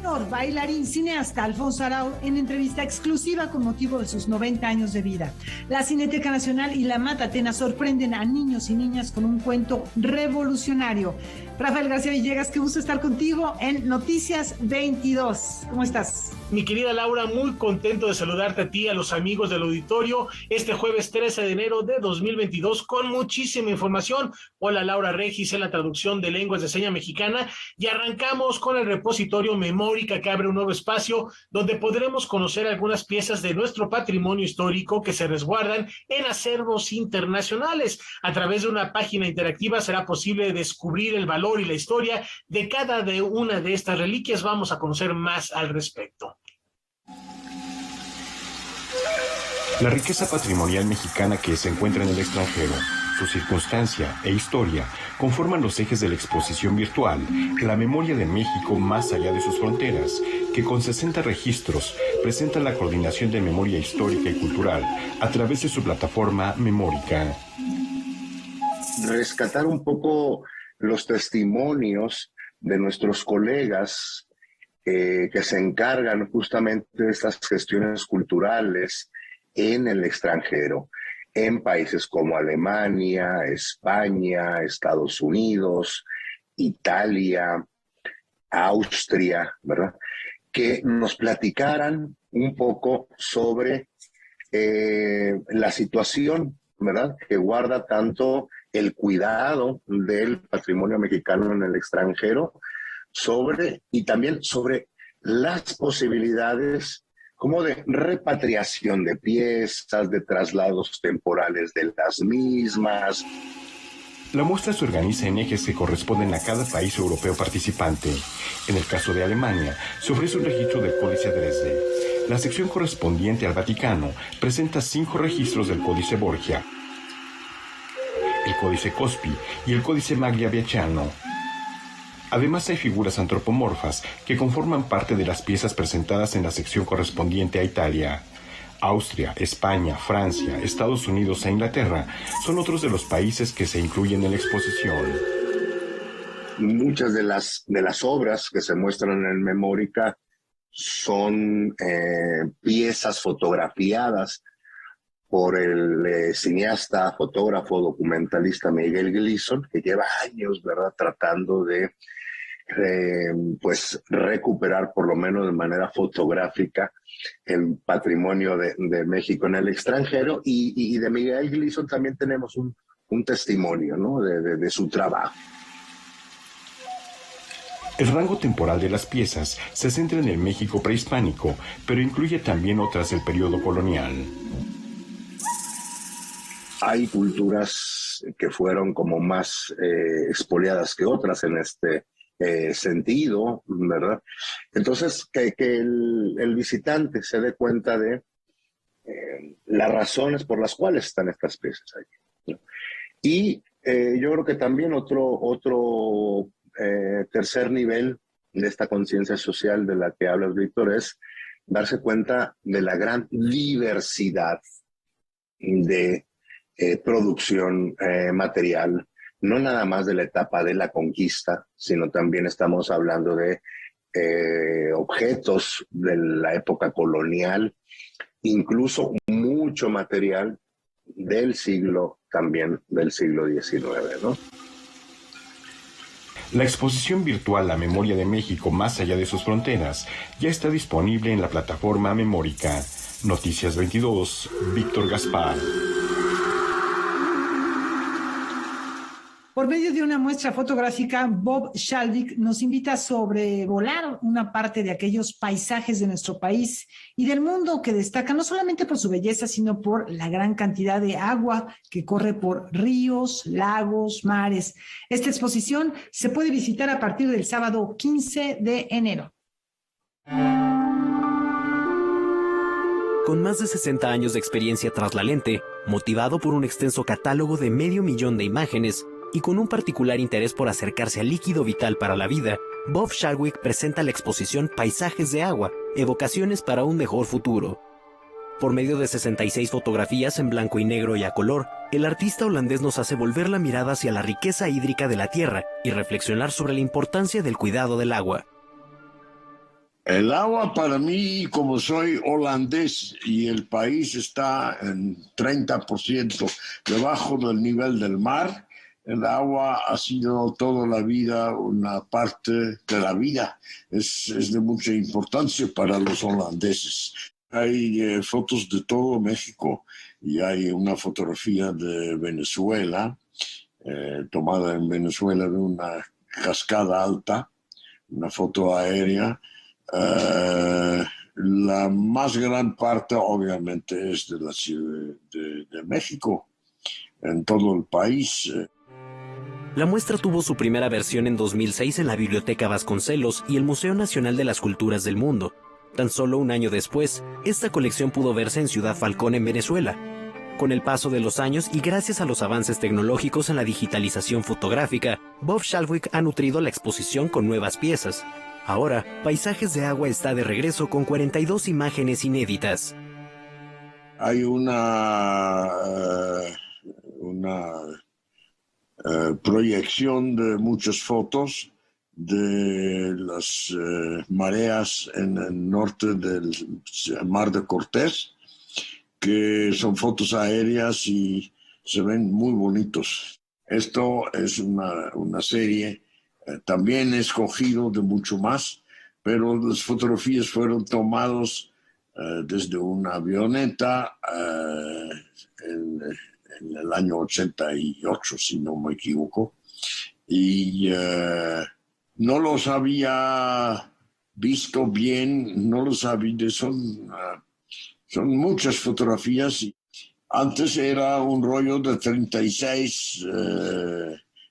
Actor, bailarín, cineasta Alfonso Arau en entrevista exclusiva con motivo de sus 90 años de vida. La Cineteca Nacional y la Matatena sorprenden a niños y niñas con un cuento revolucionario. Rafael García Villegas, qué gusto estar contigo en Noticias 22. ¿Cómo estás? Mi querida Laura, muy contento de saludarte a ti, a los amigos del auditorio, este jueves 13 de enero de 2022 con muchísima información. Hola, Laura Regis en la traducción de lenguas de seña mexicana y arrancamos con el repositorio Memórica, que abre un nuevo espacio donde podremos conocer algunas piezas de nuestro patrimonio histórico que se resguardan en acervos internacionales. A través de una página interactiva será posible descubrir el valor y la historia de cada una de estas reliquias. Vamos a conocer más al respecto. La riqueza patrimonial mexicana que se encuentra en el extranjero, su circunstancia e historia conforman los ejes de la exposición virtual La Memoria de México más allá de sus fronteras, que con 60 registros presenta la coordinación de memoria histórica y cultural a través de su plataforma Memórica. Rescatar un poco los testimonios de nuestros colegas que se encargan justamente de estas gestiones culturales en el extranjero, en países como Alemania, España, Estados Unidos, Italia, Austria, ¿verdad? Que nos platicaran un poco sobre la situación, ¿verdad?, que guarda tanto el cuidado del patrimonio mexicano en el extranjero, y también sobre las posibilidades como de repatriación de piezas, de traslados temporales de las mismas. La muestra se organiza en ejes que corresponden a cada país europeo participante. En el caso de Alemania, se ofrece un registro del Códice Dresde. La sección correspondiente al Vaticano presenta 5 registros del Códice Borgia, el Códice Cospi y el Códice Magliabiacciano. Además hay figuras antropomorfas que conforman parte de las piezas presentadas en la sección correspondiente a Italia. Austria, España, Francia, Estados Unidos e Inglaterra son otros de los países que se incluyen en la exposición. Muchas de las obras que se muestran en Memórica son piezas fotografiadas por el cineasta, fotógrafo, documentalista Miguel Gleason, que lleva años, ¿verdad?, tratando de pues recuperar por lo menos de manera fotográfica el patrimonio de México en el extranjero, y de Miguel Gleason también tenemos un testimonio, ¿no?, de su trabajo. El rango temporal de las piezas se centra en el México prehispánico, pero incluye también otras del periodo colonial. Hay culturas que fueron como más expoliadas que otras en este sentido, ¿verdad? Entonces, que el visitante se dé cuenta de las razones por las cuales están estas piezas allí, ¿no? Y yo creo que también otro tercer nivel de esta conciencia social de la que hablas, Víctor, es darse cuenta de la gran diversidad de producción material, no nada más de la etapa de la conquista, sino también estamos hablando de objetos de la época colonial, incluso mucho material del siglo XIX, ¿no? La exposición virtual La Memoria de México más allá de sus fronteras ya está disponible en la plataforma Memórica. Noticias 22, Víctor Gaspar. Por medio de una muestra fotográfica, Bob Shalvik nos invita a sobrevolar una parte de aquellos paisajes de nuestro país y del mundo que destacan no solamente por su belleza, sino por la gran cantidad de agua que corre por ríos, lagos, mares. Esta exposición se puede visitar a partir del sábado 15 de enero. Con más de 60 años de experiencia tras la lente, motivado por un extenso catálogo de 500,000 de imágenes, y con un particular interés por acercarse al líquido vital para la vida, Bob Shalvik presenta la exposición Paisajes de Agua, evocaciones para un mejor futuro. Por medio de 66 fotografías en blanco y negro y a color, el artista holandés nos hace volver la mirada hacia la riqueza hídrica de la tierra y reflexionar sobre la importancia del cuidado del agua. El agua para mí, como soy holandés y el país está en 30% debajo del nivel del mar, el agua ha sido toda la vida una parte de la vida. Es de mucha importancia para los holandeses. Hay fotos de todo México y hay una fotografía de Venezuela, tomada en Venezuela de una cascada alta, una foto aérea. La más gran parte obviamente es de la Ciudad de México, en todo el país. La muestra tuvo su primera versión en 2006 en la Biblioteca Vasconcelos y el Museo Nacional de las Culturas del Mundo. Tan solo un año después, esta colección pudo verse en Ciudad Falcón, en Venezuela. Con el paso de los años y gracias a los avances tecnológicos en la digitalización fotográfica, Bob Shalwick ha nutrido la exposición con nuevas piezas. Ahora, Paisajes de Agua está de regreso con 42 imágenes inéditas. Hay una proyección de muchas fotos de las mareas en el norte del Mar de Cortés, que son fotos aéreas y se ven muy bonitos. Esto es una serie también escogido de mucho más, pero las fotografías fueron tomadas desde una avioneta en el año 88, si no me equivoco, y no los había visto bien, no los había, son muchas fotografías. Antes era un rollo de 36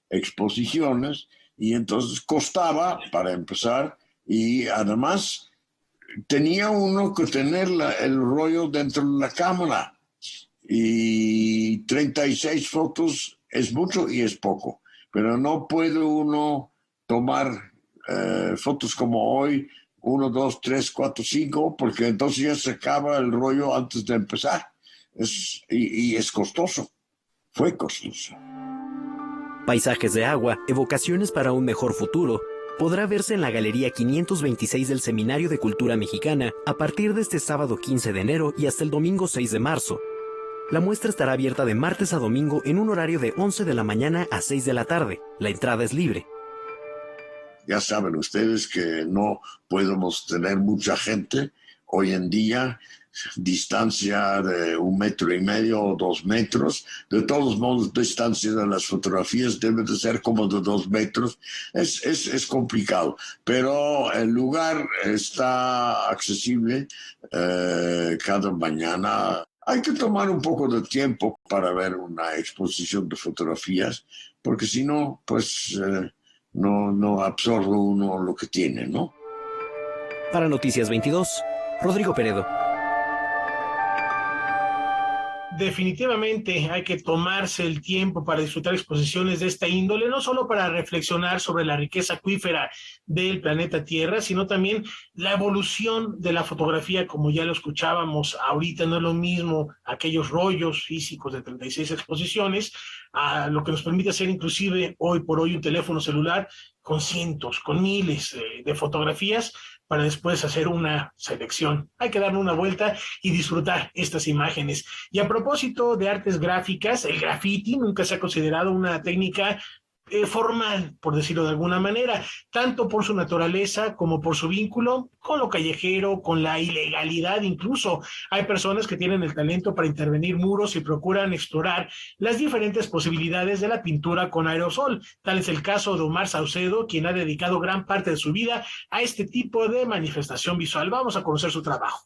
exposiciones, y entonces costaba para empezar, y además tenía uno que tener el rollo dentro de la cámara, y 36 fotos es mucho y es poco, pero no puede uno tomar fotos como hoy, 1, 2, 3, 4, 5, porque entonces ya se acaba el rollo antes de empezar. Y es costoso, fue costoso. Paisajes de Agua, Evocaciones para un Mejor Futuro, podrá verse en la Galería 526 del Seminario de Cultura Mexicana a partir de este sábado 15 de enero y hasta el domingo 6 de marzo. La muestra estará abierta de martes a domingo en un horario de 11 de la mañana a 6 de la tarde. La entrada es libre. Ya saben ustedes que no podemos tener mucha gente hoy en día, distancia de 1,5 metros o 2 metros. De todos modos, distancia de las fotografías debe de ser como de 2 metros. Es complicado, pero el lugar está accesible cada mañana. Hay que tomar un poco de tiempo para ver una exposición de fotografías, porque si no, pues no absorbe uno lo que tiene, ¿no? Para Noticias 22, Rodrigo Peredo. Definitivamente hay que tomarse el tiempo para disfrutar exposiciones de esta índole, no solo para reflexionar sobre la riqueza acuífera del planeta Tierra, sino también la evolución de la fotografía, como ya lo escuchábamos ahorita. No es lo mismo aquellos rollos físicos de 36 exposiciones a lo que nos permite hacer inclusive hoy por hoy un teléfono celular con cientos, con miles de fotografías, para después hacer una selección. Hay que darle una vuelta y disfrutar estas imágenes. Y a propósito de artes gráficas, el graffiti nunca se ha considerado una técnica formal, por decirlo de alguna manera, tanto por su naturaleza como por su vínculo con lo callejero, con la ilegalidad. Incluso hay personas que tienen el talento para intervenir muros y procuran explorar las diferentes posibilidades de la pintura con aerosol. Tal es el caso de Omar Saucedo, quien ha dedicado gran parte de su vida a este tipo de manifestación visual. Vamos a conocer su trabajo.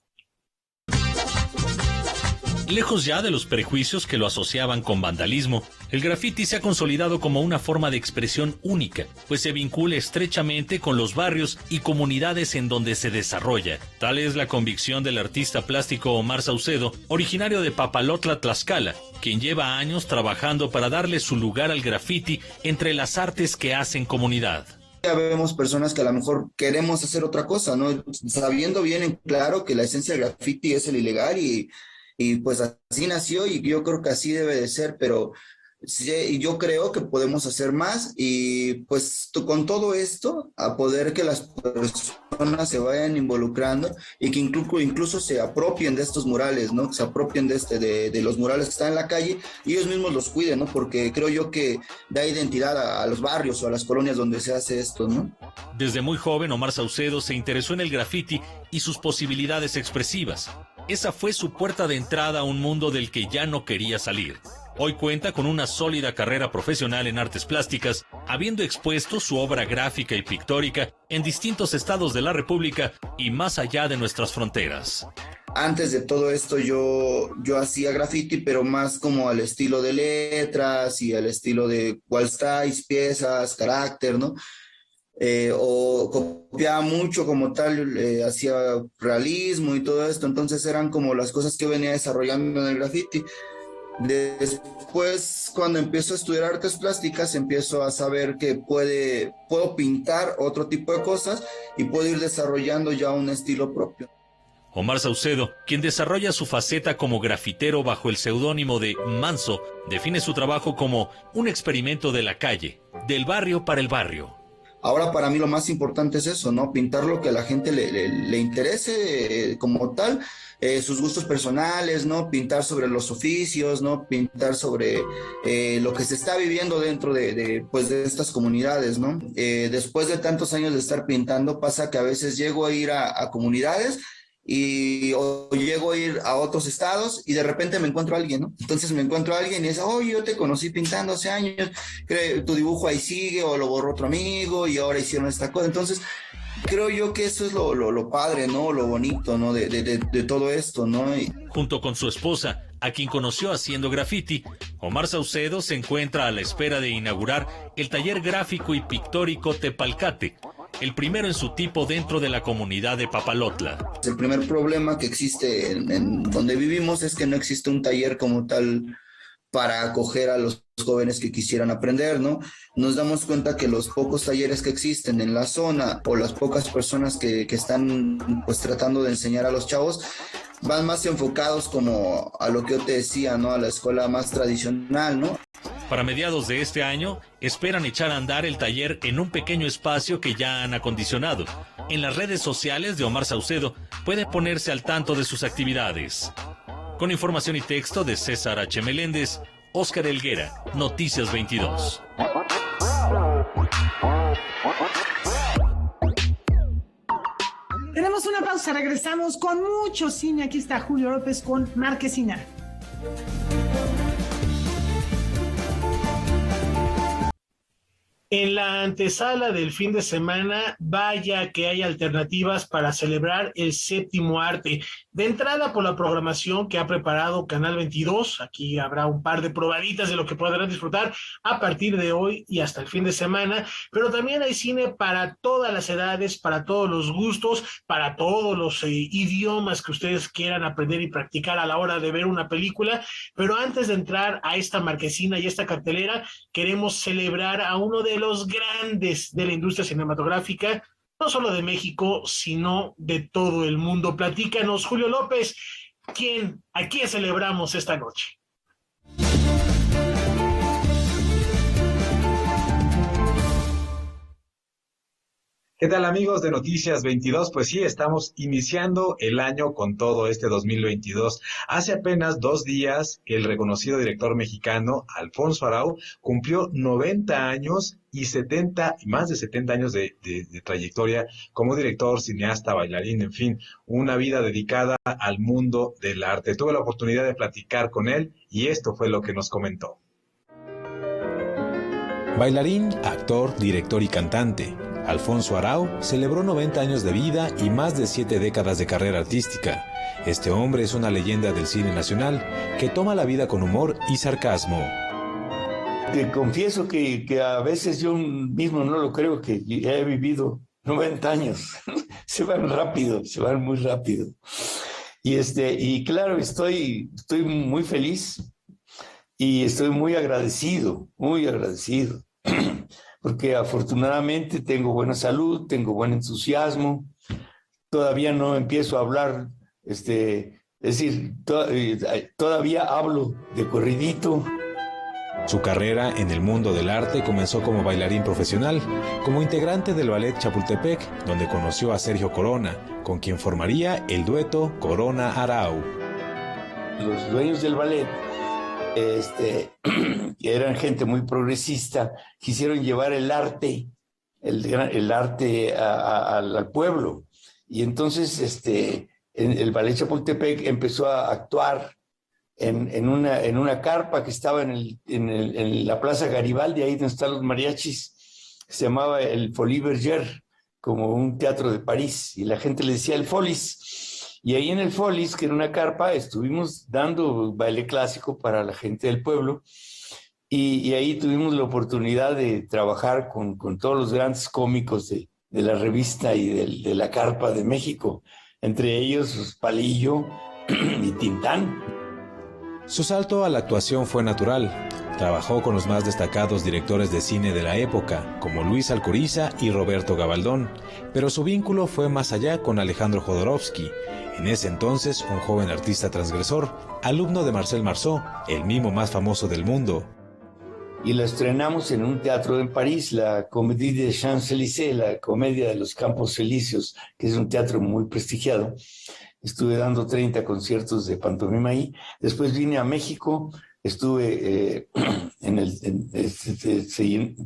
Lejos ya de los prejuicios que lo asociaban con vandalismo, el graffiti se ha consolidado como una forma de expresión única, pues se vincula estrechamente con los barrios y comunidades en donde se desarrolla. Tal es la convicción del artista plástico Omar Saucedo, originario de Papalotla, Tlaxcala, quien lleva años trabajando para darle su lugar al graffiti entre las artes que hacen comunidad. Ya vemos personas que a lo mejor queremos hacer otra cosa, ¿no? Sabiendo bien en claro que la esencia del graffiti es el ilegal y pues así nació y yo creo que así debe de ser, pero Sí, y yo creo que podemos hacer más y pues con todo esto, a poder que las personas se vayan involucrando y que incluso se apropien de estos murales, ¿no? Que se apropien de los murales que están en la calle y ellos mismos los cuiden, ¿no? Porque creo yo que da identidad a los barrios o a las colonias donde se hace esto, ¿no? Desde muy joven, Omar Saucedo se interesó en el graffiti y sus posibilidades expresivas. Esa fue su puerta de entrada a un mundo del que ya no quería salir. Hoy cuenta con una sólida carrera profesional en artes plásticas, habiendo expuesto su obra gráfica y pictórica en distintos estados de la República y más allá de nuestras fronteras. Antes de todo esto yo hacía graffiti, pero más como al estilo de letras y al estilo de wall styles, piezas, carácter, ¿no? O copiaba mucho como tal, hacía realismo y todo esto, entonces eran como las cosas que venía desarrollando en el graffiti. Después, cuando empiezo a estudiar artes plásticas, empiezo a saber que puedo pintar otro tipo de cosas y puedo ir desarrollando ya un estilo propio. Omar Saucedo, quien desarrolla su faceta como grafitero bajo el seudónimo de Manso, define su trabajo como un experimento de la calle, del barrio para el barrio. Ahora para mí lo más importante es eso, ¿no? Pintar lo que a la gente le interese como tal, sus gustos personales, ¿no? Pintar sobre los oficios, ¿no? Pintar sobre lo que se está viviendo dentro de estas comunidades, ¿no? Después de tantos años de estar pintando, pasa que a veces llego a ir a comunidades o llego a ir a otros estados y de repente me encuentro a alguien, ¿no? Entonces me encuentro a alguien y dice, oye, yo te conocí pintando hace años, tu dibujo ahí sigue, o lo borró otro amigo y ahora hicieron esta cosa. Entonces creo yo que eso es lo padre, ¿no? Lo bonito, ¿no? De todo esto, ¿no? Junto con su esposa, a quien conoció haciendo graffiti, Omar Saucedo se encuentra a la espera de inaugurar el taller gráfico y pictórico Tepalcate, el primero en su tipo dentro de la comunidad de Papalotla. El primer problema que existe en donde vivimos es que no existe un taller como tal para acoger a los jóvenes que quisieran aprender, ¿no? Nos damos cuenta que los pocos talleres que existen en la zona o las pocas personas que están pues tratando de enseñar a los chavos van más enfocados como a lo que yo te decía, ¿no? A la escuela más tradicional, ¿no? Para mediados de este año, esperan echar a andar el taller en un pequeño espacio que ya han acondicionado. En las redes sociales de Omar Saucedo puede ponerse al tanto de sus actividades. Con información y texto de César H. Meléndez, Óscar Helguera, Noticias 22. Tenemos una pausa, regresamos con mucho cine. Aquí está Julio López con Marquesina. En la antesala del fin de semana, vaya que hay alternativas para celebrar el séptimo arte. De entrada, por la programación que ha preparado Canal 22, aquí habrá un par de probaditas de lo que podrán disfrutar a partir de hoy y hasta el fin de semana, pero también hay cine para todas las edades, para todos los gustos, para todos los idiomas que ustedes quieran aprender y practicar a la hora de ver una película. Pero antes de entrar a esta marquesina y esta cartelera, queremos celebrar a uno de los grandes de la industria cinematográfica, no solo de México, sino de todo el mundo. Platícanos, Julio López, ¿a quién celebramos esta noche? ¿Qué tal, amigos de Noticias 22? Pues sí, estamos iniciando el año con todo este 2022. Hace apenas 2 días que el reconocido director mexicano Alfonso Arau cumplió 90 años y más de 70 años de trayectoria como director, cineasta, bailarín, en fin, una vida dedicada al mundo del arte. Tuve la oportunidad de platicar con él y esto fue lo que nos comentó. Bailarín, actor, director y cantante, Alfonso Arau celebró 90 años de vida y más de 7 décadas de carrera artística. Este hombre es una leyenda del cine nacional que toma la vida con humor y sarcasmo. Te confieso que a veces yo mismo no lo creo, que he vivido 90 años. Se van rápido, se van muy rápido. Y claro, estoy muy feliz y estoy muy agradecido, porque afortunadamente tengo buena salud, tengo buen entusiasmo, todavía no empiezo a hablar, todavía hablo de corridito. Su carrera en el mundo del arte comenzó como bailarín profesional, como integrante del Ballet Chapultepec, donde conoció a Sergio Corona, con quien formaría el dueto Corona-Arau. Los dueños del ballet eran gente muy progresista, quisieron llevar el arte, el arte al pueblo. Y entonces el Ballet Chapultepec empezó a actuar en una carpa que estaba en la Plaza Garibaldi, ahí donde están los mariachis, se llamaba el Folies Bergère, como un teatro de París, y la gente le decía el Folies. Y ahí en el Folies, que era una carpa, estuvimos dando baile clásico para la gente del pueblo, y ahí tuvimos la oportunidad de trabajar con todos los grandes cómicos de la revista y de la carpa de México, entre ellos Palillo y Tintán. Su salto a la actuación fue natural. Trabajó con los más destacados directores de cine de la época, como Luis Alcoriza y Roberto Gabaldón, pero su vínculo fue más allá con Alejandro Jodorowsky, en ese entonces un joven artista transgresor, alumno de Marcel Marceau, el mimo más famoso del mundo. Y la estrenamos en un teatro en París, la Comédie des Champs-Élysées, la Comedia de los Campos Elíseos, que es un teatro muy prestigiado. Estuve dando 30 conciertos de pantomima ahí. Después vine a México, estuve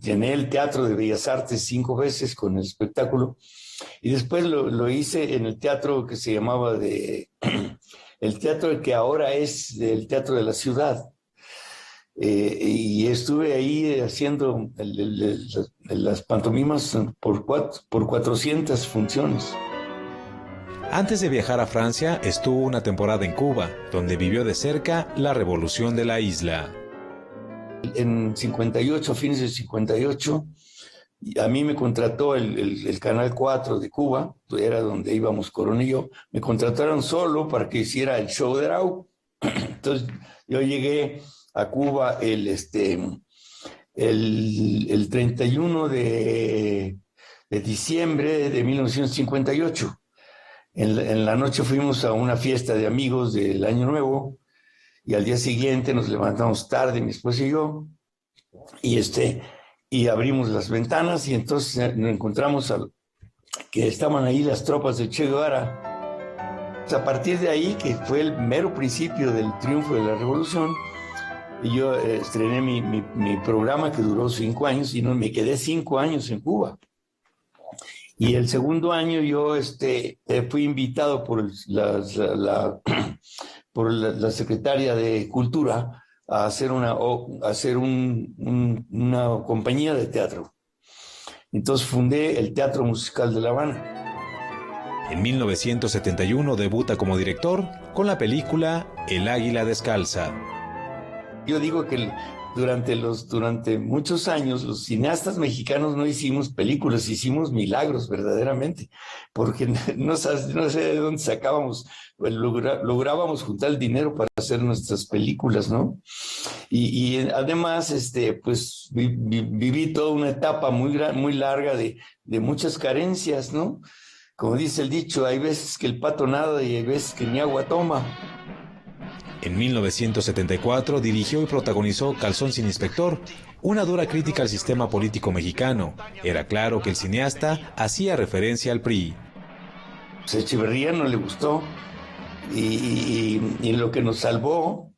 llené el Teatro de Bellas Artes 5 veces con el espectáculo. Y después lo hice en el teatro que se llamaba el teatro que ahora es el Teatro de la Ciudad. Y estuve ahí haciendo las pantomimas por 400 funciones. Antes de viajar a Francia, estuvo una temporada en Cuba, donde vivió de cerca la revolución de la isla. En 58, fines del 58, a mí me contrató el Canal 4 de Cuba, era donde íbamos Corona y yo, me contrataron solo para que hiciera el show de Arau. Entonces yo llegué a Cuba el 31 de diciembre de 1958. En la noche fuimos a una fiesta de amigos del Año Nuevo y al día siguiente nos levantamos tarde, mi esposa y yo, y abrimos las ventanas y entonces nos encontramos que estaban ahí las tropas de Che Guevara. A partir de ahí, que fue el mero principio del triunfo de la revolución, yo estrené mi programa que duró 5 años y me quedé 5 años en Cuba. Y el segundo año yo fui invitado por la secretaria de Cultura a hacer una compañía de teatro. Entonces fundé el Teatro Musical de La Habana. En 1971 debuta como director con la película El Águila Descalza. Yo digo que durante muchos años los cineastas mexicanos no hicimos películas, hicimos milagros verdaderamente, porque no sé de dónde sacábamos, lográbamos juntar el dinero para hacer nuestras películas, ¿no? Y además, pues viví toda una etapa muy larga de muchas carencias, ¿no? Como dice el dicho, hay veces que el pato nada y hay veces que ni agua toma. En 1974 dirigió y protagonizó Calzón sin Inspector, una dura crítica al sistema político mexicano. Era claro que el cineasta hacía referencia al PRI. Pues a Echeverría no le gustó y lo que nos salvó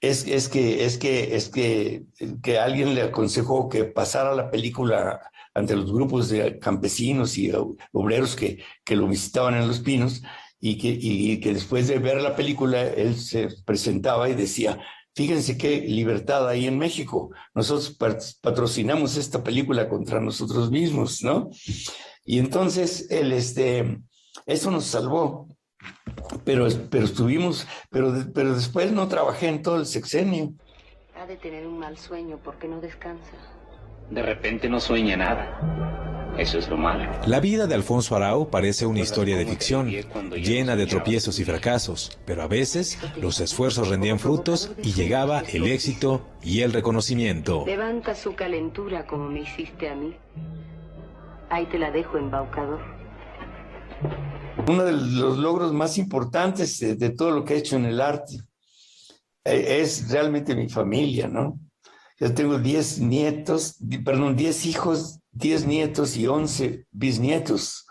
es que alguien le aconsejó que pasara la película ante los grupos de campesinos y obreros que lo visitaban en Los Pinos. Y que después de ver la película, él se presentaba y decía, fíjense qué libertad hay en México. Nosotros patrocinamos esta película contra nosotros mismos, ¿no? Y entonces, eso nos salvó. Pero después no trabajé en todo el sexenio. Ha de tener un mal sueño porque no descansa. De repente no sueña nada. Eso es lo malo. La vida de Alfonso Arau parece una historia de ficción, llena de tropiezos y fracasos, pero a veces los esfuerzos rendían frutos y llegaba el éxito y el reconocimiento. Levanta su calentura como me hiciste a mí. Ahí te la dejo, embaucador. Uno de los logros más importantes de todo lo que he hecho en el arte es realmente mi familia, ¿no? Yo tengo 10 hijos, 10 nietos y 11 bisnietos.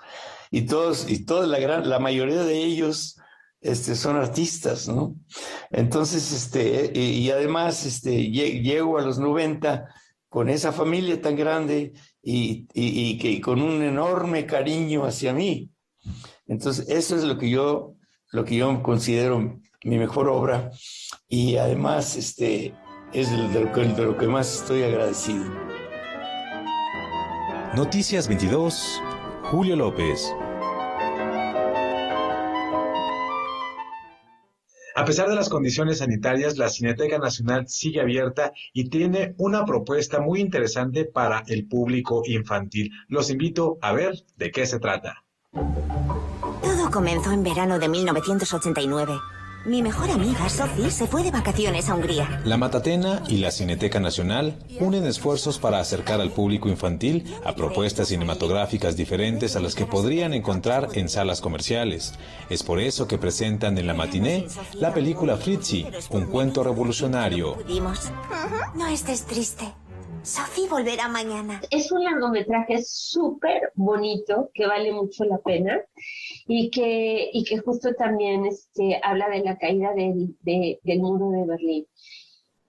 Y la mayoría de ellos son artistas, ¿no? Entonces, y además, llego a los 90 con esa familia tan grande y que con un enorme cariño hacia mí. Entonces, eso es lo que yo considero mi mejor obra, y además, es de lo que más estoy agradecido. Noticias 22, Julio López. A pesar de las condiciones sanitarias, la Cineteca Nacional sigue abierta y tiene una propuesta muy interesante para el público infantil. Los invito a ver de qué se trata. Todo comenzó en verano de 1989. Mi mejor amiga, Sophie, se fue de vacaciones a Hungría. La Matatena y la Cineteca Nacional unen esfuerzos para acercar al público infantil a propuestas cinematográficas diferentes a las que podrían encontrar en salas comerciales. Es por eso que presentan en la matiné la película Fritzi, un cuento revolucionario. No estés triste. Sophie volverá mañana. Es un largometraje súper bonito que vale mucho la pena y que justo también habla de la caída del muro de Berlín.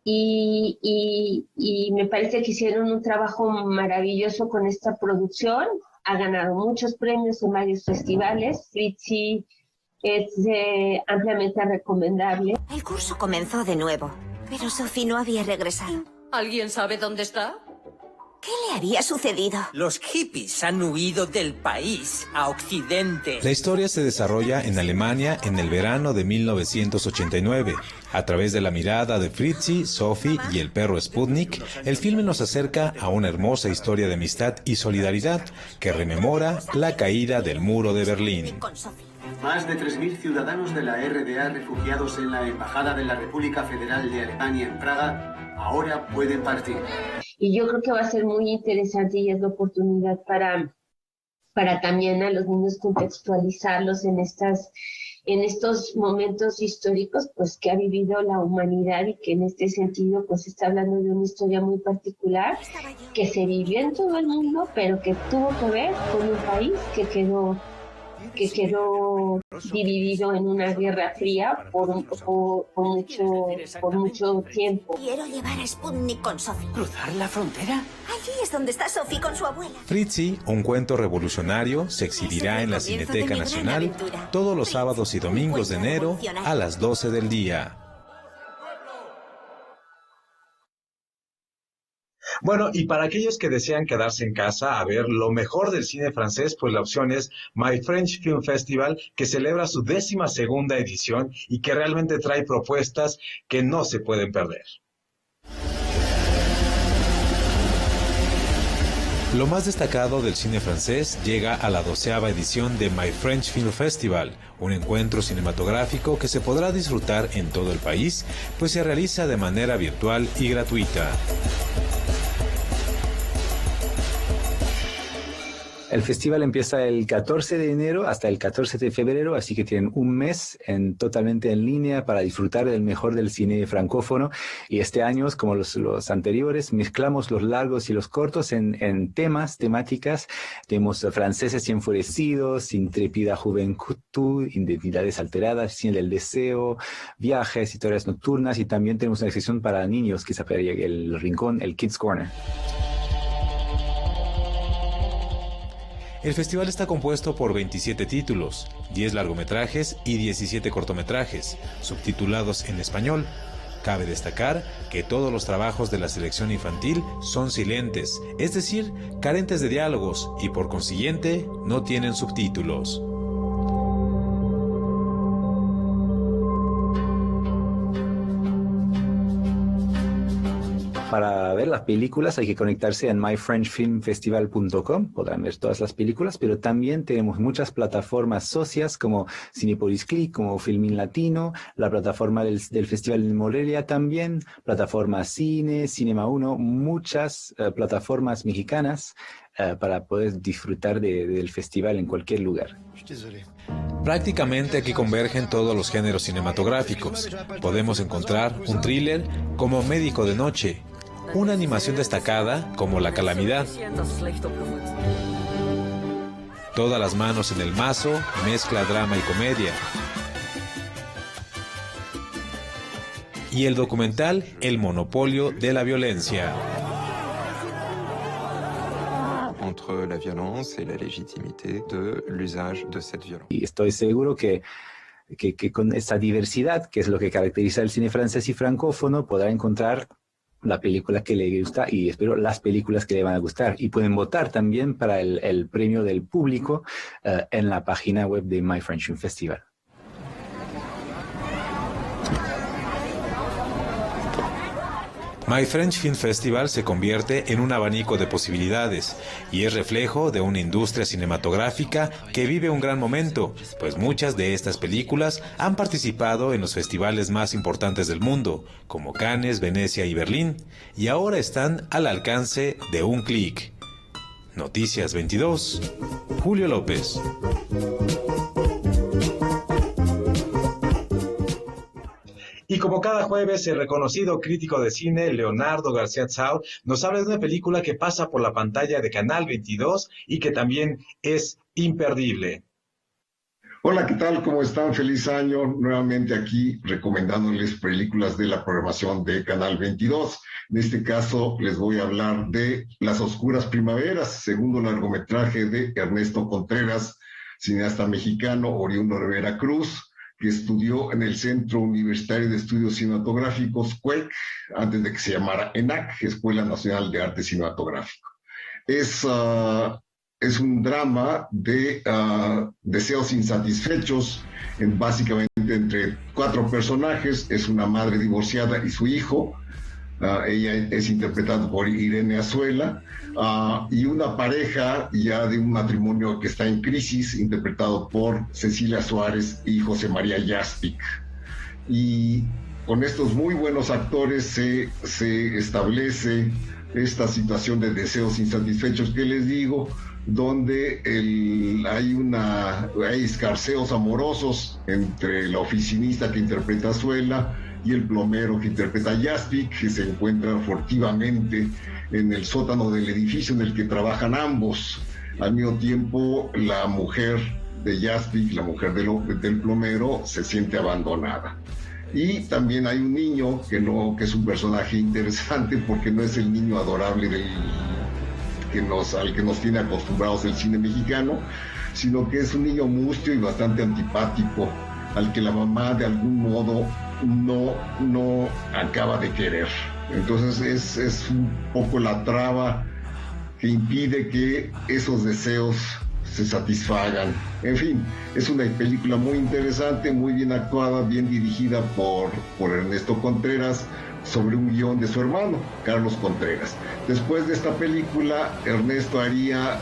Y me parece que hicieron un trabajo maravilloso con esta producción. Ha ganado muchos premios en varios festivales. Fritzi es ampliamente recomendable. El curso comenzó de nuevo, pero Sophie no había regresado. ¿Alguien sabe dónde está? ¿Qué le había sucedido? Los hippies han huido del país a Occidente. La historia se desarrolla en Alemania en el verano de 1989. A través de la mirada de Fritzi, Sophie y el perro Sputnik, el filme nos acerca a una hermosa historia de amistad y solidaridad que rememora la caída del muro de Berlín. Más de 3.000 ciudadanos de la RDA refugiados en la Embajada de la República Federal de Alemania en Praga ahora pueden partir. Y yo creo que va a ser muy interesante y es la oportunidad para también a los niños contextualizarlos en estos momentos históricos pues que ha vivido la humanidad y que en este sentido pues está hablando de una historia muy particular que se vivió en todo el mundo, pero que tuvo que ver con un país que quedó dividido en una guerra fría por mucho tiempo. Quiero llevar a Sputnik con Sophie. ¿Cruzar la frontera? Allí es donde está Sophie con su abuela. Fritzi, un cuento revolucionario, se exhibirá en la Cineteca Nacional todos los sábados y domingos de enero a las 12 del día. Bueno, y para aquellos que desean quedarse en casa a ver lo mejor del cine francés, pues la opción es My French Film Festival, que celebra su 12ª edición y que realmente trae propuestas que no se pueden perder. Lo más destacado del cine francés llega a la 12ª edición de My French Film Festival, un encuentro cinematográfico que se podrá disfrutar en todo el país, pues se realiza de manera virtual y gratuita. El festival empieza el 14 de enero hasta el 14 de febrero, así que tienen un mes totalmente en línea para disfrutar del mejor del cine francófono. Y este año, como los anteriores, mezclamos los largos y los cortos en temáticas. Tenemos franceses y enfurecidos, intrépida juventud, identidades alteradas, cine del deseo, viajes, historias nocturnas, y también tenemos una sección para niños que se llama el rincón, el Kids Corner. El festival está compuesto por 27 títulos, 10 largometrajes y 17 cortometrajes, subtitulados en español. Cabe destacar que todos los trabajos de la selección infantil son silentes, es decir, carentes de diálogos y por consiguiente no tienen subtítulos. Para ver las películas hay que conectarse en myfrenchfilmfestival.com, podrán ver todas las películas, pero también tenemos muchas plataformas socias como Cinepolis Click, como Filmin Latino, la plataforma del Festival de Morelia también, plataforma Cine, Cinema 1, muchas plataformas mexicanas para poder disfrutar del festival en cualquier lugar. Prácticamente aquí convergen todos los géneros cinematográficos. Podemos encontrar un thriller como Médico de Noche, una animación destacada como La Calamidad. Todas las manos en el mazo mezcla drama y comedia. Y el documental El monopolio de la violencia. Entre la violence et la légitimité de l'usage de cette violence. Y estoy seguro que con esa diversidad, que es lo que caracteriza el cine francés y francófono, podrá encontrar la película que le gusta y espero las películas que le van a gustar. Y pueden votar también para el premio del público en la página web de My French Film Festival. My French Film Festival se convierte en un abanico de posibilidades y es reflejo de una industria cinematográfica que vive un gran momento, pues muchas de estas películas han participado en los festivales más importantes del mundo, como Cannes, Venecia y Berlín, y ahora están al alcance de un clic. Noticias 22, Julio López. Y como cada jueves, el reconocido crítico de cine Leonardo García Tsao nos habla de una película que pasa por la pantalla de Canal 22 y que también es imperdible. Hola, ¿qué tal? ¿Cómo están? Feliz año. Nuevamente aquí recomendándoles películas de la programación de Canal 22. En este caso les voy a hablar de Las Oscuras Primaveras, segundo largometraje de Ernesto Contreras, cineasta mexicano oriundo de Veracruz, que estudió en el Centro Universitario de Estudios Cinematográficos, CUEC, antes de que se llamara ENAC, Escuela Nacional de Arte Cinematográfico. Es un drama de deseos insatisfechos, básicamente entre 4 personajes. Es una madre divorciada y su hijo. Ella es interpretada por Irene Azuela, y una pareja ya de un matrimonio que está en crisis, interpretado por Cecilia Suárez y José María Jaspic. Y con estos muy buenos actores se establece esta situación de deseos insatisfechos que les digo, donde hay escarceos amorosos entre la oficinista que interpreta a Azuela y el plomero que interpreta a Jaspic, que se encuentran furtivamente en el sótano del edificio en el que trabajan ambos. Al mismo tiempo, la mujer de Jaspic, la mujer del plomero, se siente abandonada. Y también hay un niño que es un personaje interesante, porque no es el niño adorable al que nos tiene acostumbrados el cine mexicano, sino que es un niño mustio y bastante antipático, al que la mamá de algún modo no acaba de querer. Entonces es un poco la traba que impide que esos deseos se satisfagan. En fin, es una película muy interesante, muy bien actuada, bien dirigida por Ernesto Contreras, sobre un guión de su hermano, Carlos Contreras. Después de esta película, Ernesto haría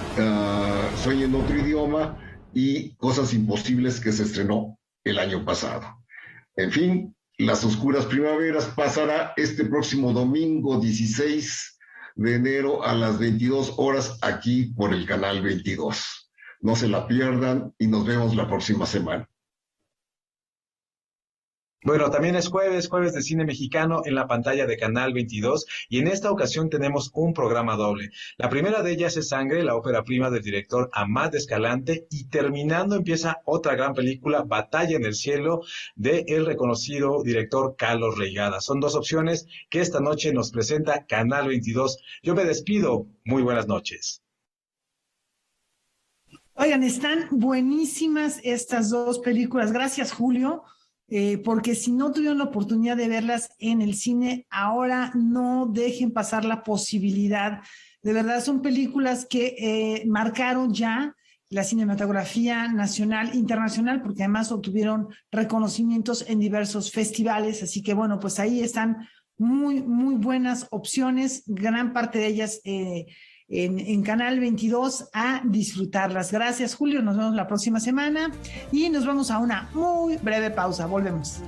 Sueño en otro idioma y Cosas Imposibles, que se estrenó el año pasado. En fin, Las Oscuras Primaveras pasará este próximo domingo 16 de enero a las 22 horas aquí por el Canal 22. No se la pierdan y nos vemos la próxima semana. Bueno, también es jueves de cine mexicano en la pantalla de Canal 22 y en esta ocasión tenemos un programa doble. La primera de ellas es Sangre, la ópera prima del director Amat Escalante, y terminando empieza otra gran película, Batalla en el Cielo, de el reconocido director Carlos Reigada. Son 2 opciones que esta noche nos presenta Canal 22. Yo me despido. Muy buenas noches. Oigan, están buenísimas estas 2 películas. Gracias, Julio. Porque si no tuvieron la oportunidad de verlas en el cine, ahora no dejen pasar la posibilidad. De verdad, son películas que marcaron ya la cinematografía nacional, internacional, porque además obtuvieron reconocimientos en diversos festivales. Así que bueno, pues ahí están muy, muy buenas opciones, gran parte de ellas en Canal 22, a disfrutarlas. Gracias, Julio. Nos vemos la próxima semana y nos vamos a una muy breve pausa. Volvemos.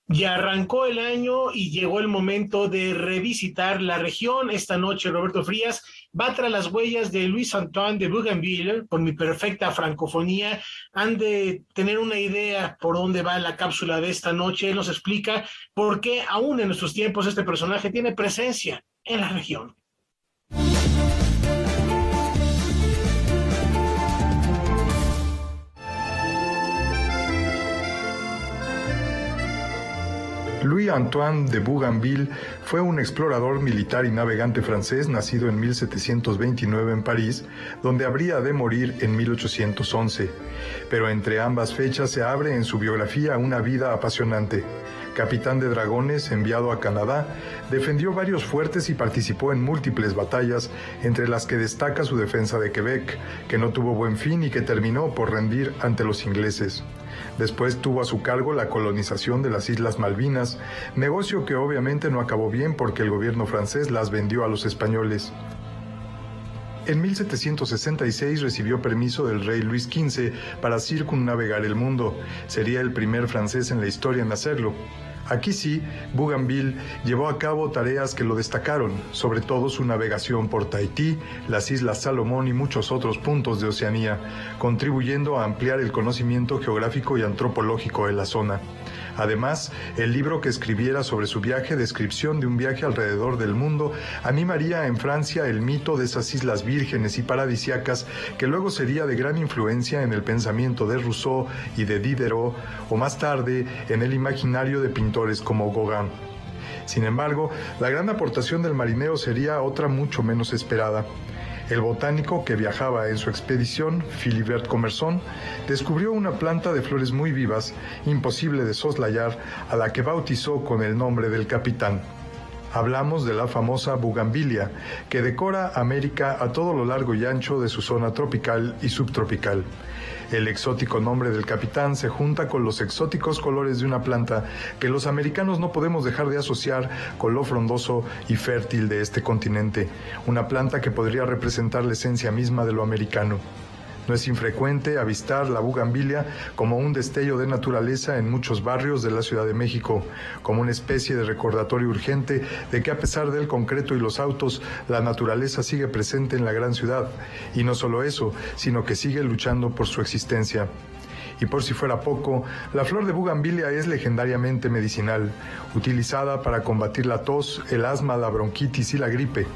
Ya arrancó el año y llegó el momento de revisitar la región. Esta noche Roberto Frías va tras las huellas de Louis Antoine de Bougainville. Con mi perfecta francofonía han de tener una idea por dónde va la cápsula de esta noche. Él nos explica por qué aún en nuestros tiempos este personaje tiene presencia en la región. Louis-Antoine de Bougainville fue un explorador militar y navegante francés nacido en 1729 en París, donde habría de morir en 1811. Pero entre ambas fechas se abre en su biografía una vida apasionante. Capitán de dragones enviado a Canadá, defendió varios fuertes y participó en múltiples batallas, entre las que destaca su defensa de Quebec, que no tuvo buen fin y que terminó por rendir ante los ingleses. Después tuvo a su cargo la colonización de las Islas Malvinas, negocio que obviamente no acabó bien porque el gobierno francés las vendió a los españoles. En 1766 recibió permiso del rey Luis XV para circunnavegar el mundo. Sería el primer francés en la historia en hacerlo. Aquí sí, Bougainville llevó a cabo tareas que lo destacaron, sobre todo su navegación por Tahití, las Islas Salomón y muchos otros puntos de Oceanía, contribuyendo a ampliar el conocimiento geográfico y antropológico de la zona. Además, el libro que escribiera sobre su viaje, Descripción de un viaje alrededor del mundo, animaría en Francia el mito de esas islas vírgenes y paradisíacas que luego sería de gran influencia en el pensamiento de Rousseau y de Diderot, o más tarde en el imaginario de pintores como Gauguin. Sin embargo, la gran aportación del marinero sería otra mucho menos esperada. El botánico que viajaba en su expedición, Philibert Commerson, descubrió una planta de flores muy vivas, imposible de soslayar, a la que bautizó con el nombre del capitán. Hablamos de la famosa bugambilia, que decora América a todo lo largo y ancho de su zona tropical y subtropical. El exótico nombre del capitán se junta con los exóticos colores de una planta que los americanos no podemos dejar de asociar con lo frondoso y fértil de este continente, una planta que podría representar la esencia misma de lo americano. No es infrecuente avistar la bugambilia como un destello de naturaleza en muchos barrios de la Ciudad de México, como una especie de recordatorio urgente de que a pesar del concreto y los autos, la naturaleza sigue presente en la gran ciudad, y no solo eso, sino que sigue luchando por su existencia. Y por si fuera poco, la flor de bugambilia es legendariamente medicinal, utilizada para combatir la tos, el asma, la bronquitis y la gripe.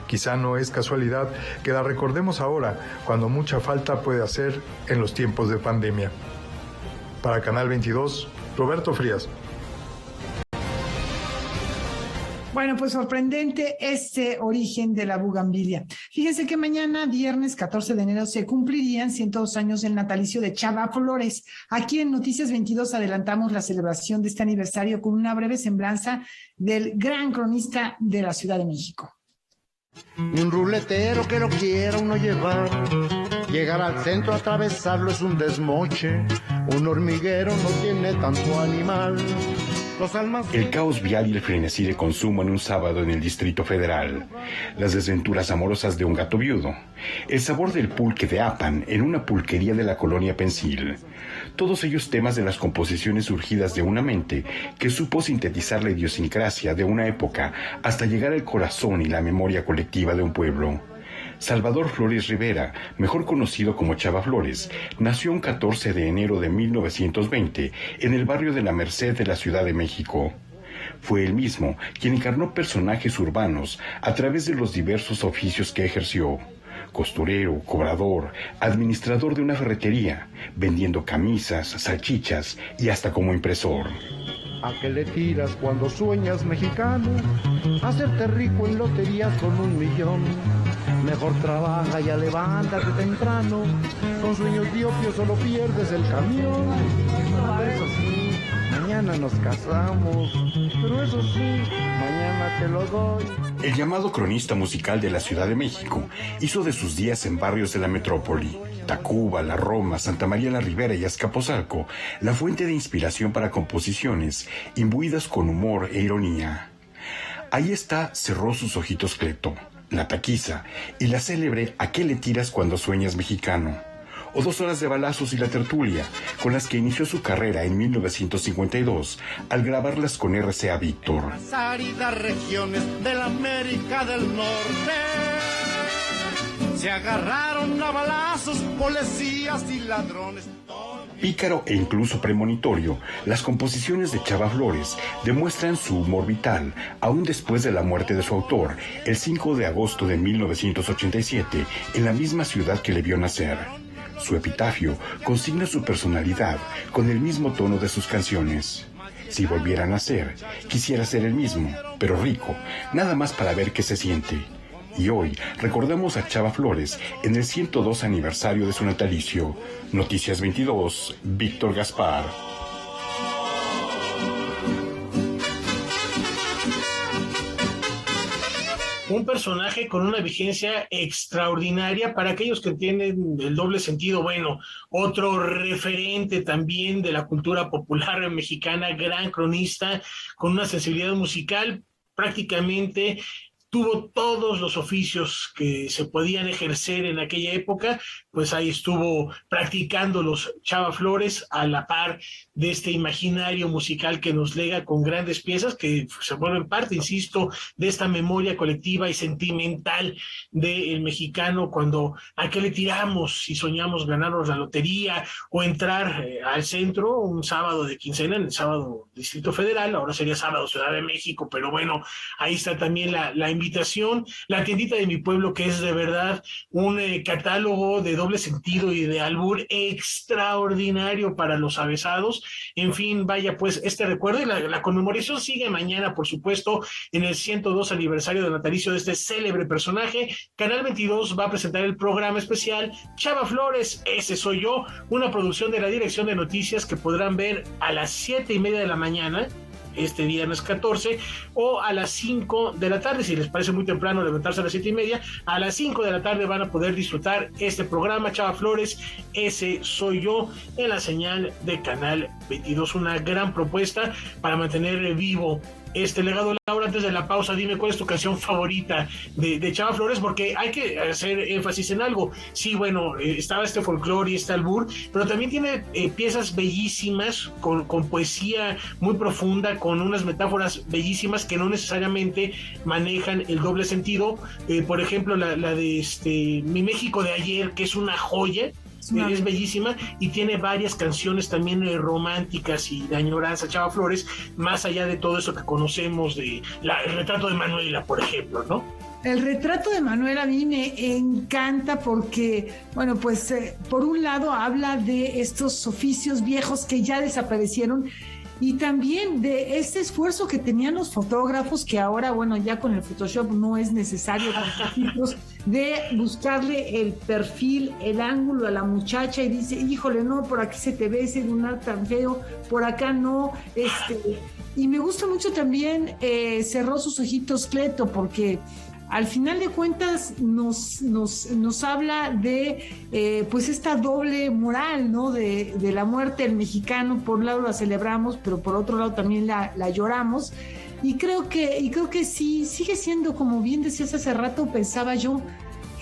Quizá no es casualidad que la recordemos ahora, cuando mucha falta puede hacer en los tiempos de pandemia. Para Canal 22, Roberto Frías. Bueno, pues sorprendente este origen de la bugambilia. Fíjense que mañana, viernes 14 de enero, se cumplirían 102 años del natalicio de Chava Flores. Aquí en Noticias 22 adelantamos la celebración de este aniversario con una breve semblanza del gran cronista de la Ciudad de México. Un ruletero que no quiera uno llevar, llegar al centro, atravesarlo es un desmoche. Un hormiguero no tiene tanto animal. El caos vial y el frenesí de consumo en un sábado en el Distrito Federal, las desventuras amorosas de un gato viudo, el sabor del pulque de Apan en una pulquería de la colonia Pensil, todos ellos temas de las composiciones surgidas de una mente que supo sintetizar la idiosincrasia de una época hasta llegar al corazón y la memoria colectiva de un pueblo. Salvador Flores Rivera, mejor conocido como Chava Flores, nació un 14 de enero de 1920 en el barrio de la Merced de la Ciudad de México. Fue él mismo quien encarnó personajes urbanos a través de los diversos oficios que ejerció: costurero, cobrador, administrador de una ferretería, vendiendo camisas, salchichas y hasta como impresor. ¿A qué le tiras cuando sueñas, mexicano? Hacerte rico en loterías con 1 millón. Mejor trabaja, ya levántate temprano. Con sueños diopios solo pierdes el camión. Eso sí, mañana nos casamos. Pero eso sí, mañana te lo doy. El llamado cronista musical de la Ciudad de México hizo de sus días en barrios de la metrópoli, Tacuba, La Roma, Santa María la Ribera y Azcapotzalco, la fuente de inspiración para composiciones imbuidas con humor e ironía. Ahí está Cerró sus ojitos Cleto, La Taquiza y la célebre ¿A qué le tiras cuando sueñas, mexicano?, o 2 horas de balazos y La Tertulia, con las que inició su carrera en 1952 al grabarlas con RCA Víctor. Las áridas regiones de la América del Norte. Se agarraron a balazos policías y ladrones. Pícaro e incluso premonitorio, las composiciones de Chava Flores demuestran su humor vital, aún después de la muerte de su autor, el 5 de agosto de 1987, en la misma ciudad que le vio nacer. Su epitafio consigna su personalidad con el mismo tono de sus canciones. Si volviera a nacer, quisiera ser el mismo, pero rico, nada más para ver qué se siente. Y hoy recordamos a Chava Flores en el 102 aniversario de su natalicio. Noticias 22, Víctor Gaspar. Un personaje con una vigencia extraordinaria para aquellos que entienden el doble sentido. Bueno, otro referente también de la cultura popular mexicana, gran cronista, con una sensibilidad musical prácticamente. Tuvo todos los oficios que se podían ejercer en aquella época, pues ahí estuvo practicando los Chava Flores a la par de este imaginario musical que nos lega con grandes piezas que se vuelven parte, insisto, de esta memoria colectiva y sentimental del mexicano cuando a qué le tiramos si soñamos ganarnos la lotería o entrar al centro un sábado de quincena, en el sábado Distrito Federal, ahora sería sábado Ciudad de México, pero bueno, ahí está también la invitación, la tiendita de mi pueblo, que es de verdad un catálogo de doble sentido y de albur extraordinario para los avesados. En fin, vaya pues este recuerdo, y la conmemoración sigue mañana, por supuesto, en el 102 aniversario del natalicio de este célebre personaje. Canal 22 va a presentar el programa especial Chava Flores, ese soy yo, una producción de la Dirección de Noticias que podrán ver a las 7:30 de la mañana, este viernes 14, o a las 5 de la tarde, si les parece muy temprano levantarse a las 7:30, a las 5 de la tarde van a poder disfrutar este programa, Chava Flores, ese soy yo, en la señal de Canal 22, una gran propuesta para mantener vivo este legado. Laura, antes de la pausa, dime cuál es tu canción favorita de Chava Flores, porque hay que hacer énfasis en algo. Sí, bueno, estaba este folclore y este albur, pero también tiene piezas bellísimas, con poesía muy profunda, con unas metáforas bellísimas que no necesariamente manejan el doble sentido. Por ejemplo, la de Mi México de ayer, que es una joya, es bellísima, y tiene varias canciones también románticas y de añoranza, Chava Flores, más allá de todo eso que conocemos de el retrato de Manuela, por ejemplo, ¿no? El retrato de Manuela a mí me encanta porque, bueno, pues por un lado habla de estos oficios viejos que ya desaparecieron, y también de este esfuerzo que tenían los fotógrafos, que ahora, bueno, ya con el Photoshop no es necesario, de buscarle el perfil, el ángulo a la muchacha, y dice, híjole, no, por aquí se te ve ese lunar tan feo, por acá no, y me gusta mucho también Cerró sus ojitos Cleto, porque al final de cuentas nos habla de pues esta doble moral, ¿no? De la muerte del mexicano. Por un lado la celebramos, pero por otro lado también la lloramos, y creo que sí sigue siendo, como bien decías hace rato, pensaba yo,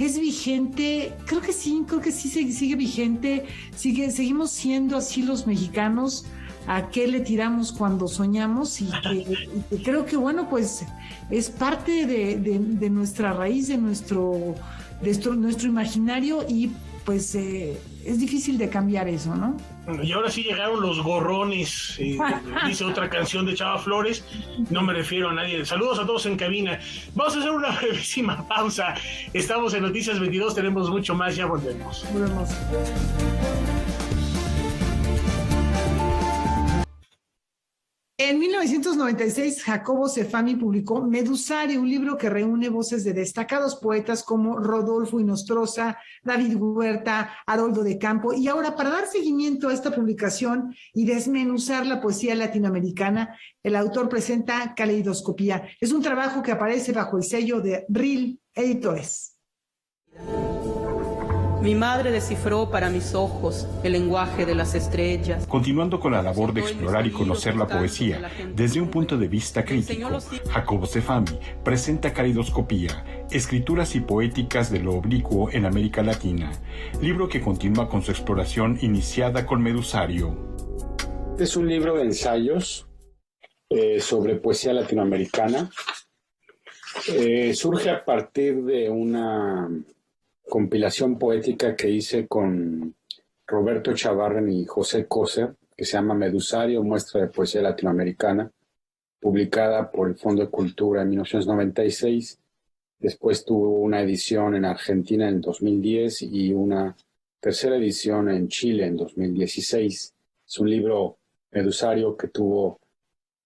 es vigente. Creo que sí sigue vigente, seguimos siendo así los mexicanos. ¿A qué le tiramos cuando soñamos? Y que creo que, bueno, pues es parte de nuestra raíz, de nuestro imaginario, y pues es difícil de cambiar eso, ¿no? Y ahora sí llegaron los gorrones, dice otra canción de Chava Flores, no me refiero a nadie. Saludos a todos en cabina. Vamos a hacer una brevísima pausa. Estamos en Noticias 22, tenemos mucho más, ya volvemos. En 1996, Jacobo Zeffani publicó Medusario, un libro que reúne voces de destacados poetas como Rodolfo Inostroza, David Huerta, Haroldo de Campo. Y ahora, para dar seguimiento a esta publicación y desmenuzar la poesía latinoamericana, el autor presenta Caleidoscopía. Es un trabajo que aparece bajo el sello de RIL Editores. Mi madre descifró para mis ojos el lenguaje de las estrellas. Continuando con la labor de explorar y conocer la poesía desde un punto de vista crítico, Jacobo Zeffani presenta Caleidoscopía, escrituras y poéticas de lo oblicuo en América Latina, libro que continúa con su exploración iniciada con Medusario. Es un libro de ensayos sobre poesía latinoamericana. Surge a partir de una compilación poética que hice con Roberto Chavarren y José Coser, que se llama Medusario, muestra de poesía latinoamericana, publicada por el Fondo de Cultura en 1996. Después tuvo una edición en Argentina en 2010 y una tercera edición en Chile en 2016. Es un libro, Medusario, que tuvo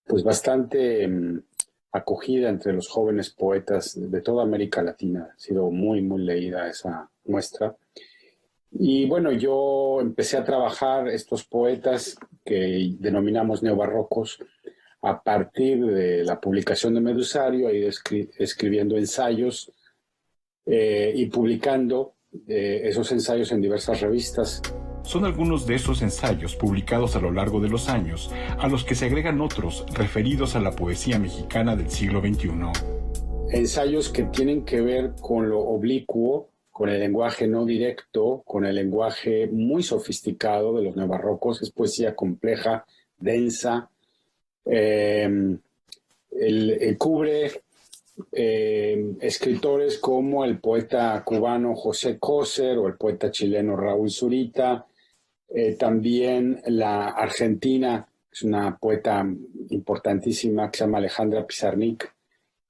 pues bastante acogida entre los jóvenes poetas de toda América Latina. Ha sido muy, muy leída esa muestra. Y bueno, yo empecé a trabajar estos poetas que denominamos neobarrocos a partir de la publicación de Medusario, he ido escribiendo ensayos y publicando esos ensayos en diversas revistas. Son algunos de esos ensayos publicados a lo largo de los años, a los que se agregan otros referidos a la poesía mexicana del siglo XXI. Ensayos que tienen que ver con lo oblicuo, con el lenguaje no directo, con el lenguaje muy sofisticado de los neobarrocos. Es poesía compleja, densa. Cubre escritores como el poeta cubano José Coser o el poeta chileno Raúl Zurita. También la argentina, es una poeta importantísima que se llama Alejandra Pizarnik,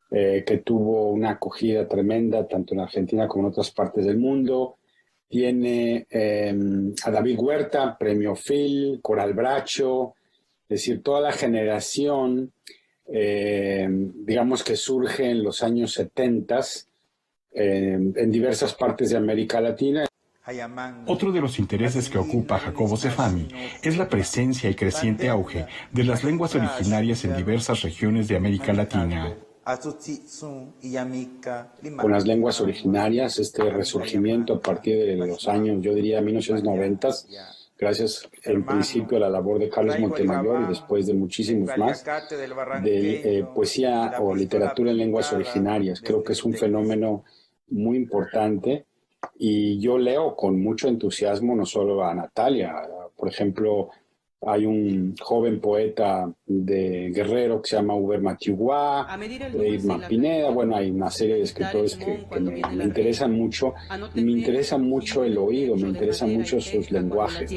que tuvo una acogida tremenda tanto en Argentina como en otras partes del mundo. Tiene a David Huerta, Premio Phil, Coral Bracho, es decir, toda la generación, digamos que surge en los años 70 en diversas partes de América Latina. Otro de los intereses que ocupa Jacobo Zeffami es la presencia y creciente auge de las lenguas originarias en diversas regiones de América Latina. Con las lenguas originarias, este resurgimiento a partir de los años, yo diría 1990, gracias en principio a la labor de Carlos Montemayor y después de muchísimos más, de poesía o literatura en lenguas originarias. Creo que es un fenómeno muy importante y yo leo con mucho entusiasmo no solo a Natalia. Por ejemplo, hay un joven poeta de Guerrero que se llama Uber Matiugua, Irma Pineda. Bueno, hay una serie de escritores que me interesan mucho. Y me interesa mucho el oído, me interesan mucho sus lenguajes.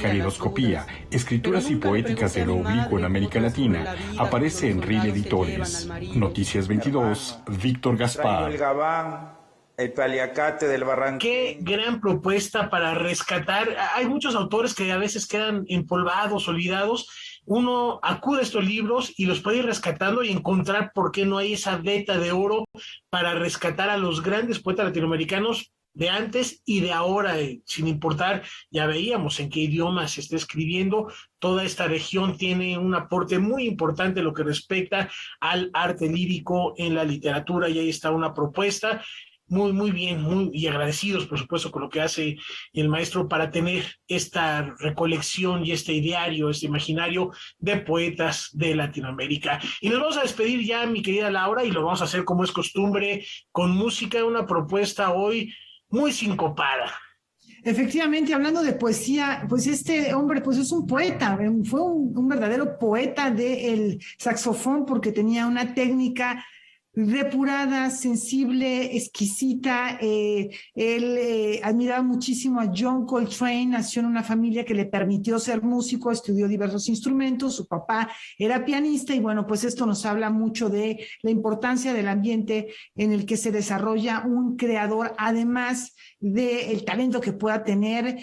Calidoscopía, escrituras y poéticas de lo oblicuo en América Latina, aparece en RIL Editores. Noticias 22, Víctor Gaspar. El paliacate del Barranquilla. Qué gran propuesta para rescatar. Hay muchos autores que a veces quedan empolvados, olvidados. Uno acude a estos libros y los puede ir rescatando y encontrar por qué no hay esa veta de oro para rescatar a los grandes poetas latinoamericanos de antes y de ahora, sin importar, ya veíamos en qué idioma se está escribiendo. Toda esta región tiene un aporte muy importante en lo que respecta al arte lírico en la literatura, y ahí está una propuesta. Muy, muy bien, y agradecidos, por supuesto, con lo que hace el maestro para tener esta recolección y este ideario, este imaginario de poetas de Latinoamérica. Y nos vamos a despedir ya, mi querida Laura, y lo vamos a hacer como es costumbre, con música, una propuesta hoy muy sincopada. Efectivamente, hablando de poesía, pues este hombre pues es un poeta, fue un verdadero poeta del saxofón, porque tenía una técnica depurada, sensible, exquisita. Él admiraba muchísimo a John Coltrane, nació en una familia que le permitió ser músico, estudió diversos instrumentos, su papá era pianista, y bueno, pues esto nos habla mucho de la importancia del ambiente en el que se desarrolla un creador, además del talento que pueda tener.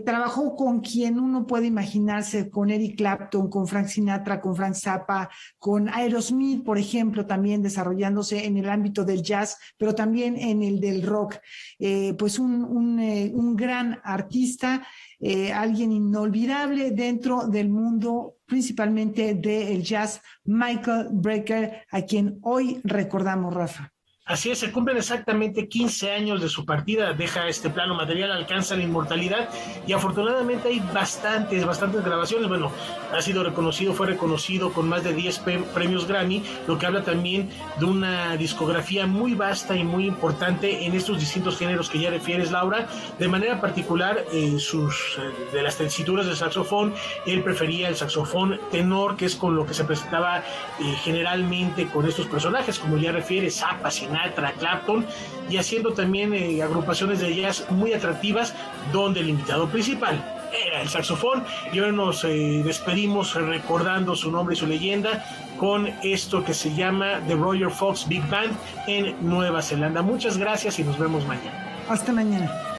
Trabajó con quien uno puede imaginarse, con Eric Clapton, con Frank Sinatra, con Frank Zappa, con Aerosmith, por ejemplo, también desarrollando en el ámbito del jazz, pero también en el del rock. Pues un gran artista, alguien inolvidable dentro del mundo, principalmente del jazz, Michael Brecker, a quien hoy recordamos, Rafa. Así es, se cumplen exactamente 15 años de su partida, deja este plano material, alcanza la inmortalidad, y afortunadamente hay bastantes grabaciones. Bueno, fue reconocido con más de 10 premios Grammy, lo que habla también de una discografía muy vasta y muy importante en estos distintos géneros que ya refieres, Laura. De manera particular, de las tesituras del saxofón, él prefería el saxofón tenor, que es con lo que se presentaba generalmente con estos personajes, como ya refieres, Zappa, Sinatra, Sinatra, Clapton, y haciendo también agrupaciones de jazz muy atractivas, donde el invitado principal era el saxofón. Y ahora nos despedimos recordando su nombre y su leyenda con esto que se llama The Royal Fox Big Band en Nueva Zelanda. Muchas gracias y nos vemos mañana. Hasta mañana.